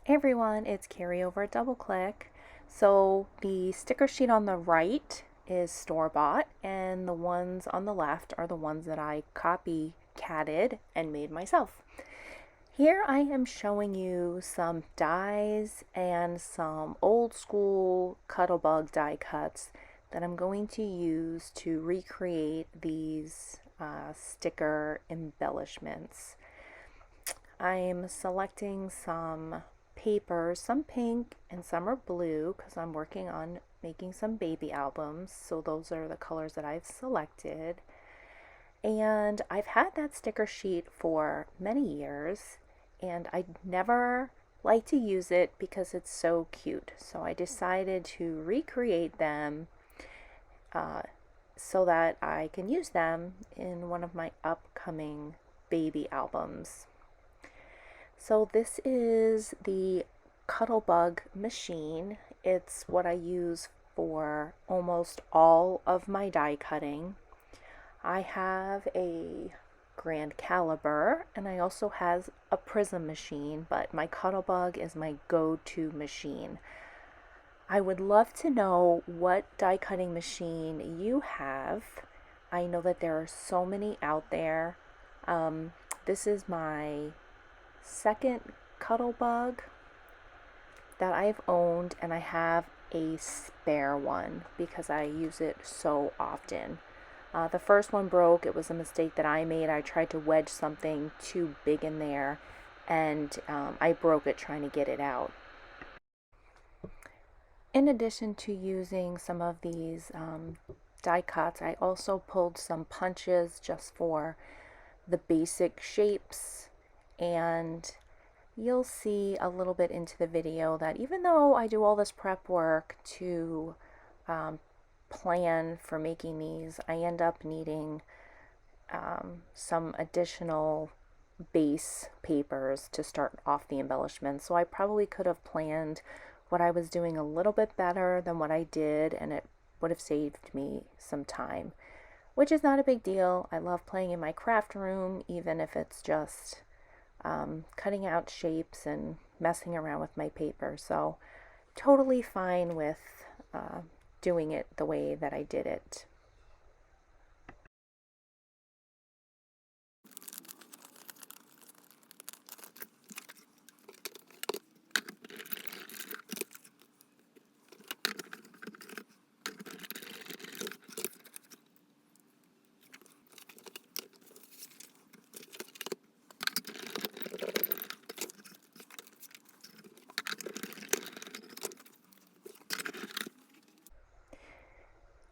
Hey everyone, it's Carrie over at Double Click. So the sticker sheet on the right is store-bought and the ones on the left are the ones that I copycatted and made myself. Here I am showing you some dies and some old school Cuttlebug die cuts that I'm going to use to recreate these sticker embellishments. I'm selecting some papers, some pink and some are blue because I'm working on making some baby albums. So those are the colors that I've selected. And I've had that sticker sheet for many years and I never like to use it because it's so cute. So I decided to recreate them uh, so that I can use them in one of my upcoming baby albums. So this is the Cuttlebug machine. It's what I use for almost all of my die cutting. I have a grand caliber and I also have a prism machine, but my Cuttlebug is my go-to machine. I would love to know what die cutting machine you have. I know that there are so many out there. This is my second Cuttlebug that I've owned, and I have a spare one because I use it so often. The first one broke. It was a mistake that I made. I tried to wedge something too big in there and I broke it trying to get it out. In addition to using some of these die cuts, I also pulled some punches just for the basic shapes, and you'll see a little bit into the video that even though I do all this prep work to plan for making these, I end up needing some additional base papers to start off the embellishments. So I probably could have planned what I was doing a little bit better than what I did, and it would have saved me some time, which is not a big deal. I love playing in my craft room, even if it's just cutting out shapes and messing around with my paper. So totally fine with doing it the way that I did it.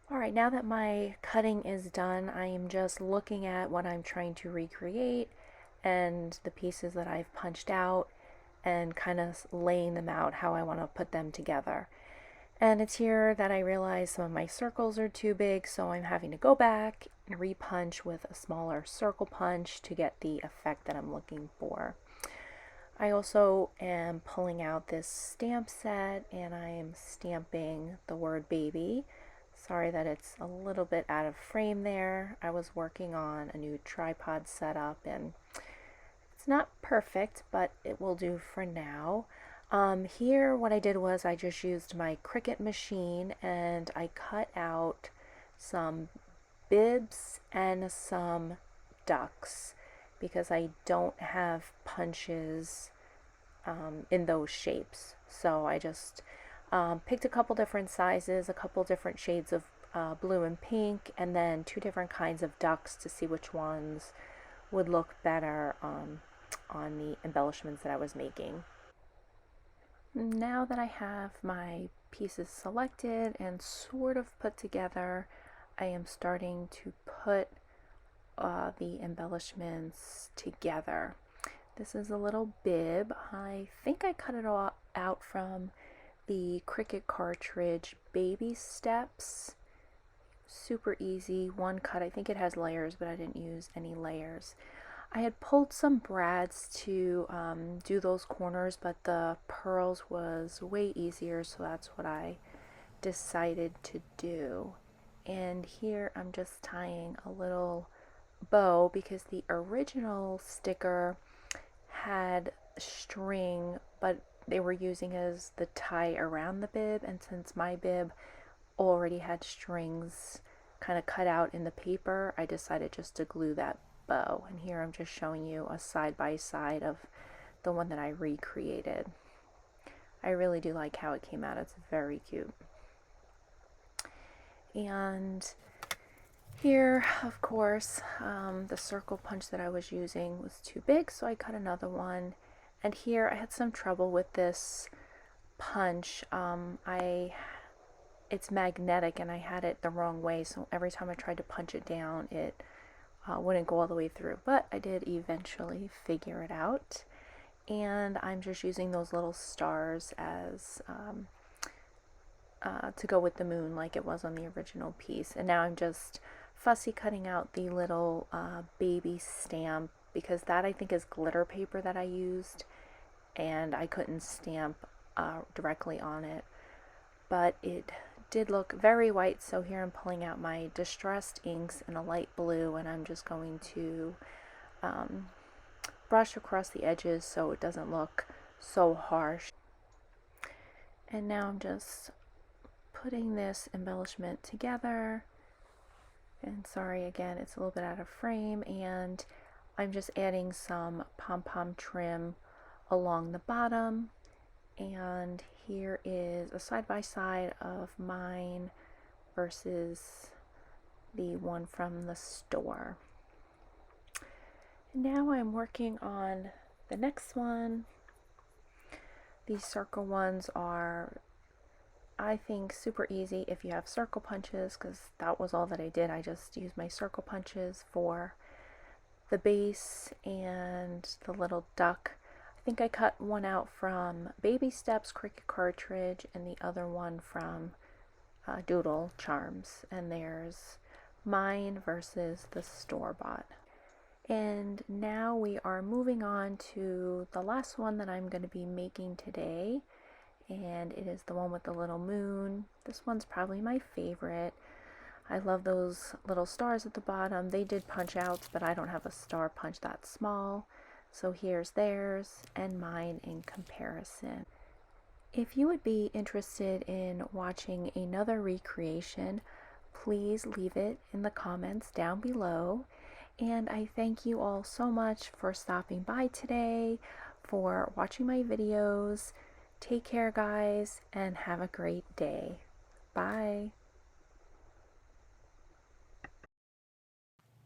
Alright, now that my cutting is done, I am just looking at what I'm trying to recreate and the pieces that I've punched out and kind of laying them out how I want to put them together. And it's here that I realize some of my circles are too big, so I'm having to go back and repunch with a smaller circle punch to get the effect that I'm looking for. I also am pulling out this stamp set and I am stamping the word baby. Sorry that it's a little bit out of frame there. I was working on a new tripod setup and it's not perfect, but it will do for now. Here what I did was I just used my Cricut machine and I cut out some bibs and some ducks because I don't have punches in those shapes. So I just picked a couple different sizes, a couple different shades of blue and pink, and then two different kinds of ducks to see which ones would look better on the embellishments that I was making. Now that I have my pieces selected and sort of put together, I am starting to put the embellishments together. This is a little bib. I think I cut it all out from the Cricut cartridge Baby Steps. Super easy, one cut. I think it has layers, but I didn't use any layers. I had pulled some brads to do those corners, but the pearls was way easier, so that's what I decided to do. And here I'm just tying a little bow because the original sticker had string, but they were using as the tie around the bib, and since my bib already had strings kind of cut out in the paper, I decided just to glue that bow. And here I'm just showing you a side by side of the one that I recreated. I really do like how it came out. It's very cute. And here, of course, the circle punch that I was using was too big, so I cut another one. And here I had some trouble with this punch. It's magnetic and I had it the wrong way, so every time I tried to punch it down, it wouldn't go all the way through. But I did eventually figure it out. And I'm just using those little stars as to go with the moon like it was on the original piece. And now I'm just fussy cutting out the little baby stamp, because that I think is glitter paper that I used, and I couldn't stamp directly on it, but it did look very white. So here I'm pulling out my distressed inks in a light blue, and I'm just going to brush across the edges so it doesn't look so harsh. And now I'm just putting this embellishment together, and sorry again, it's a little bit out of frame, and I'm just adding some pom-pom trim along the bottom. And here is a side-by-side of mine versus the one from the store. And now I'm working on the next one. These circle ones are, I think, super easy if you have circle punches, because that was all that I did. I just used my circle punches for the base and the little duck. I think I cut one out from Baby Steps Cricut Cartridge and the other one from Doodle Charms. And there's mine versus the store-bought. And now we are moving on to the last one that I'm going to be making today, and it is the one with the little moon. This one's probably my favorite. I love those little stars at the bottom. They did punch outs, but I don't have a star punch that small. So here's theirs and mine in comparison. If you would be interested in watching another recreation, please leave it in the comments down below. And I thank you all so much for stopping by today, for watching my videos. Take care, guys, and have a great day. Bye.